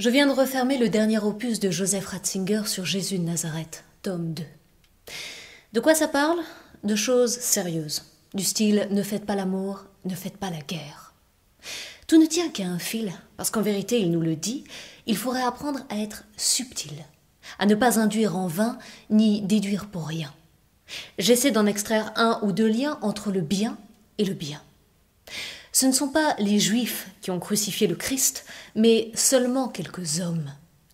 Je viens de refermer le dernier opus de Joseph Ratzinger sur Jésus de Nazareth, tome 2. De quoi ça parle? De choses sérieuses, du style « ne faites pas l'amour, ne faites pas la guerre ». Tout ne tient qu'à un fil, parce qu'en vérité, il nous le dit, il faudrait apprendre à être subtil, à ne pas induire en vain, ni déduire pour rien. J'essaie d'en extraire un ou deux liens entre le bien et le bien. Ce ne sont pas les Juifs qui ont crucifié le Christ, mais seulement quelques hommes.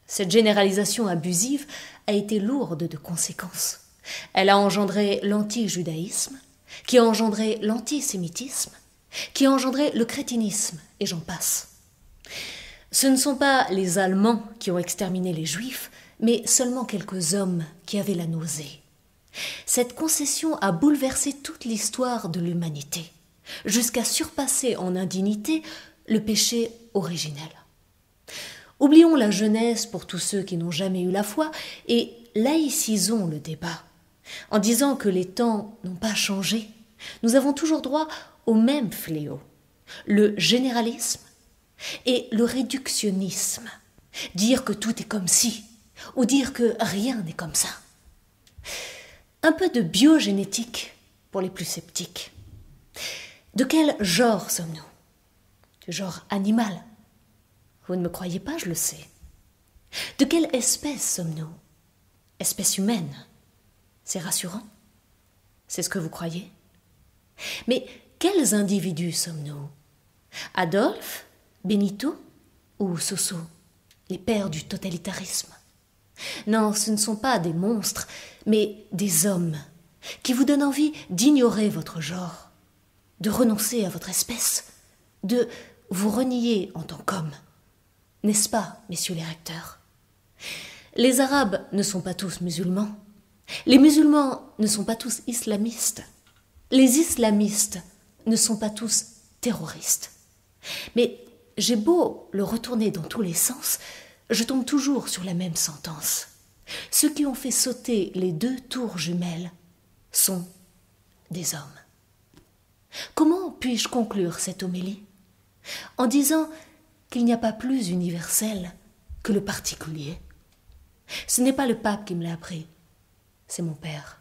Cette généralisation abusive a été lourde de conséquences. Elle a engendré l'anti-judaïsme, qui a engendré l'antisémitisme, qui a engendré le crétinisme, et j'en passe. Ce ne sont pas les Allemands qui ont exterminé les Juifs, mais seulement quelques hommes qui avaient la nausée. Cette concession a bouleversé toute l'histoire de l'humanité, jusqu'à surpasser en indignité le péché originel. Oublions la Genèse pour tous ceux qui n'ont jamais eu la foi et laïcisons le débat. En disant que les temps n'ont pas changé, nous avons toujours droit au même fléau, le généralisme et le réductionnisme. Dire que tout est comme si, ou dire que rien n'est comme ça. Un peu de biogénétique pour les plus sceptiques. De quel genre sommes-nous? Du genre animal? Vous ne me croyez pas, je le sais. De quelle espèce sommes-nous? Espèce humaine? C'est rassurant? C'est ce que vous croyez? Mais quels individus sommes-nous? Adolphe, Benito ou Soso, les pères du totalitarisme? Non, ce ne sont pas des monstres, mais des hommes qui vous donnent envie d'ignorer votre genre, de renoncer à votre espèce, de vous renier en tant qu'homme. N'est-ce pas, messieurs les recteurs? Les Arabes ne sont pas tous musulmans. Les musulmans ne sont pas tous islamistes. Les islamistes ne sont pas tous terroristes. Mais j'ai beau le retourner dans tous les sens, je tombe toujours sur la même sentence. Ceux qui ont fait sauter les deux tours jumelles sont des hommes. Comment puis-je conclure cette homélie? En disant qu'il n'y a pas plus universel que le particulier. Ce n'est pas le pape qui me l'a appris, c'est mon père.